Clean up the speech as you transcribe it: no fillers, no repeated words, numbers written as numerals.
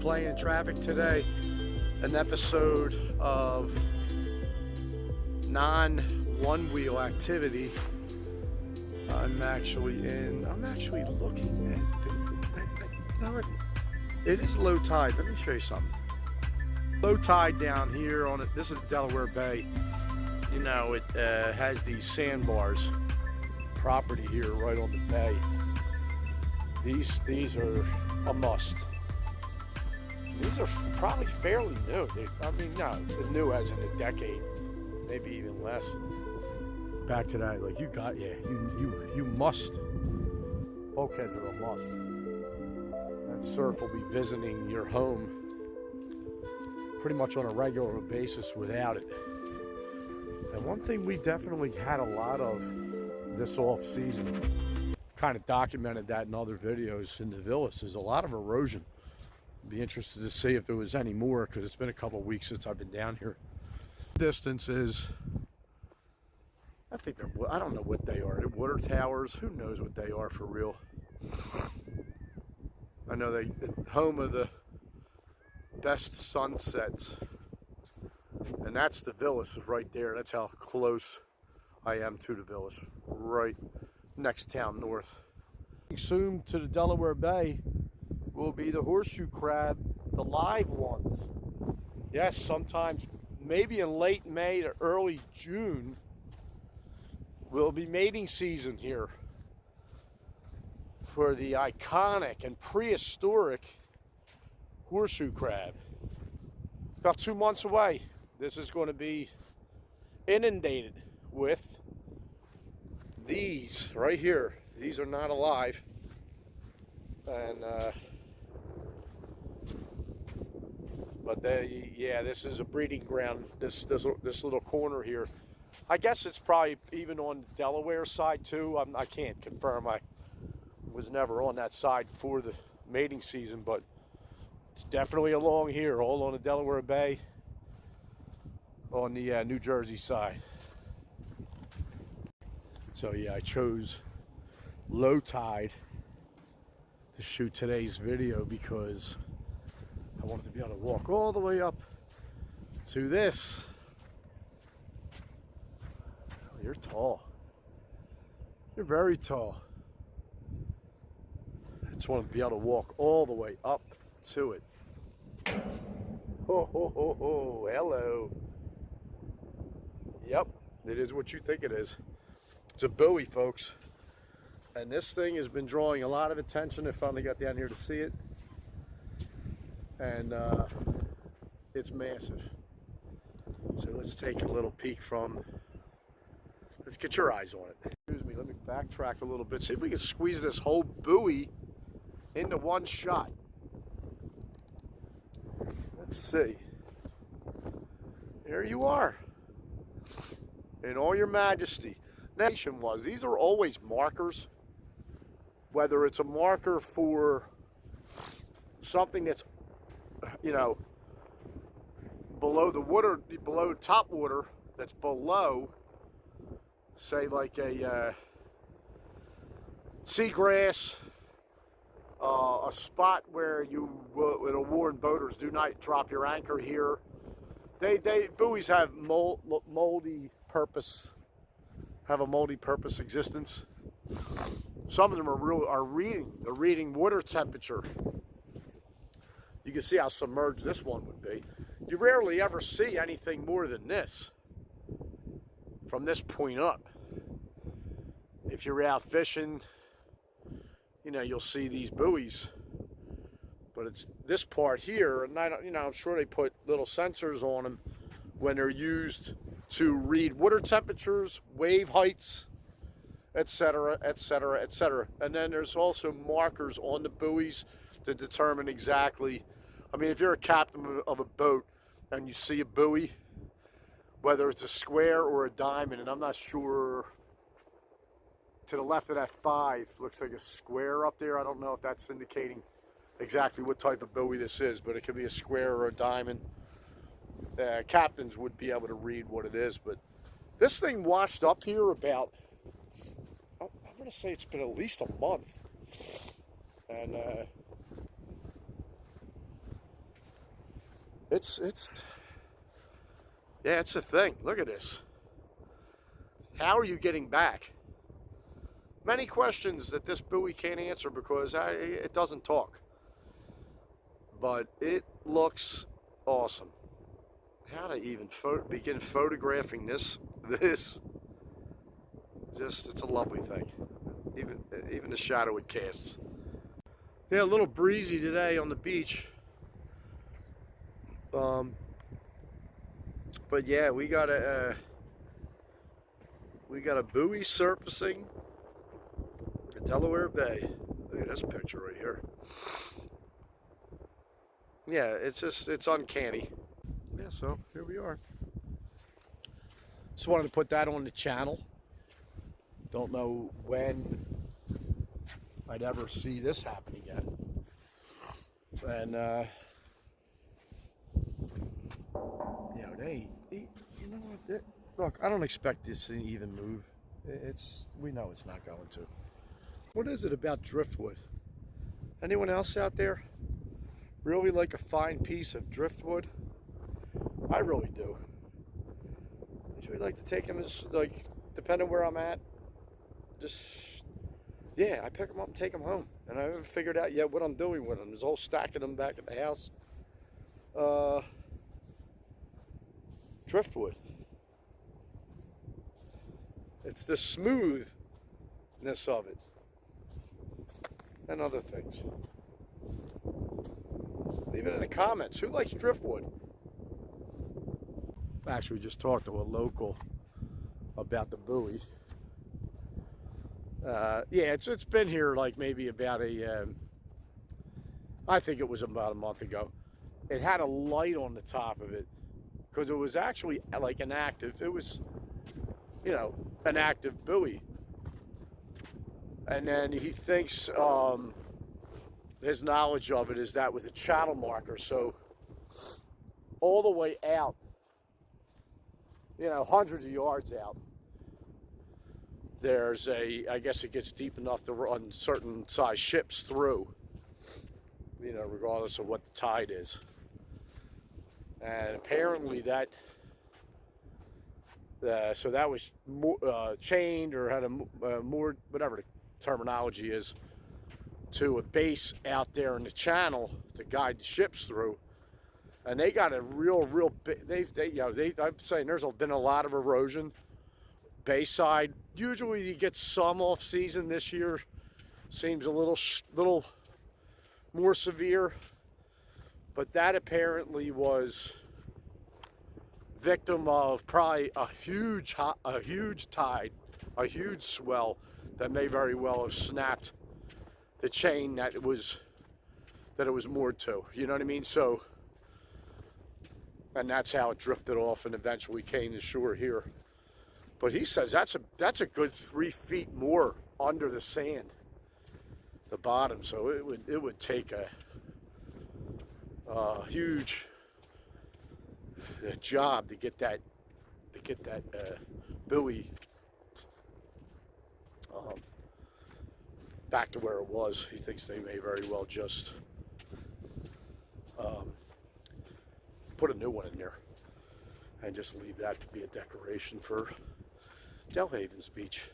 playing in traffic today. An episode of non-one-wheel activity. I'm actually looking at, you know what? It is low tide. Let me show you something. Low tide down here on it. This is Delaware Bay. You know, it has these sandbars property here right on the bay. These are a must. These are probably fairly new. I mean, no, new as in a decade, maybe even less. Back to that, like you must. Bulkheads are a must. That surf will be visiting your home pretty much on a regular basis without it. And one thing we definitely had a lot of this off season, kind of documented that in other videos in the villas, is a lot of erosion. Be interested to see if there was any more, because it's been a couple of weeks since I've been down here. Distance is, I don't know what they are. They're water towers. Who knows what they are for real? I know they're home of the best sunsets, and that's the villas right there. That's how close I am to the villas, right next town north. Soon to the Delaware Bay will be the horseshoe crab, the live ones. Yes, sometimes maybe in late May to early June will be mating season here for the iconic and prehistoric horseshoe crab. About 2 months away. This is going to be inundated with these right here. These are not alive, and but this is a breeding ground. This little corner here. I guess it's probably even on the Delaware side too. I can't confirm. I was never on that side for the mating season, but it's definitely along here, all on the Delaware Bay, on the New Jersey side. So yeah, I chose low tide to shoot today's video because I wanted to be able to walk all the way up to this. Oh, you're tall. You're very tall. I just want to be able to walk all the way up to it. Oh, hello. Yep, it is what you think it is. It's a buoy, folks. And this thing has been drawing a lot of attention. I finally got down here to see it. And it's massive. So let's take a little peek from, let's get your eyes on it. Excuse me, let me backtrack a little bit. See if we can squeeze this whole buoy into one shot. Let's see. There you are. In all your majesty. Nation was. These are always markers. Whether it's a marker for something that's, you know, below the water, below top water, that's below, say like a seagrass, a spot where it'll warn boaters, do not drop your anchor here. Buoys have moldy purpose, have a moldy purpose existence. Some of them are reading water temperature. You can see how submerged this one would be. You rarely ever see anything more than this from this point up. If you're out fishing, you know, you'll see these buoys, but it's this part here, and I'm sure they put little sensors on them when they're used to read water temperatures, wave heights, etc., etc., etc. And then there's also markers on the buoys to determine exactly, I mean, if you're a captain of a boat and you see a buoy, whether it's a square or a diamond, and I'm not sure, to the left of that 5 looks like a square up there. I don't know if that's indicating exactly what type of buoy this is, but it could be a square or a diamond. Captains would be able to read what it is, but this thing washed up here about, I'm going to say it's been at least a month. And yeah, it's a thing. Look at this. How are you getting back? Many questions that this buoy can't answer because it doesn't talk. But it looks awesome. How to even begin photographing this? It's a lovely thing. Even the shadow it casts. Yeah, a little breezy today on the beach. But yeah, we got a buoy surfacing in Delaware Bay. Look at this picture right here. Yeah, it's uncanny. Yeah, so here we are. Just wanted to put that on the channel. Don't know when I'd ever see this happen again. And you know, you know what? Look, I don't expect this to even move. We know it's not going to. What is it about driftwood? Anyone else out there really like a fine piece of driftwood? I really do. I usually like to take them as, like, depending where I'm at, just, yeah, I pick them up and take them home. And I haven't figured out yet what I'm doing with them. There's a whole stack of them back at the house. Driftwood. It's the smoothness of it. And other things. Leave it in the comments. Who likes driftwood? Actually, just talked to a local about the buoy. Yeah, it's been here like maybe about I think it was about a month ago. It had a light on the top of it because it was actually like inactive. It was, you know, an active buoy. And then he thinks his knowledge of it is that with a channel marker. So all the way out, you know, hundreds of yards out, there's I guess it gets deep enough to run certain size ships through, you know, regardless of what the tide is. And apparently that, so that was chained or had a moored, whatever the terminology is, to a base out there in the channel to guide the ships through. And they got a real big, I'm saying there's been a lot of erosion. Bayside, usually you get some off season. This year seems a little more severe. But that apparently was victim of probably a huge tide, a huge swell that may very well have snapped the chain that it was moored to. You know what I mean? So, and that's how it drifted off and eventually came to shore here. But he says that's a good 3 feet more under the sand, the bottom. So it would take a huge job to get that buoy back to where it was. He thinks they may very well just put a new one in there and just leave that to be a decoration for Delhaven's beach.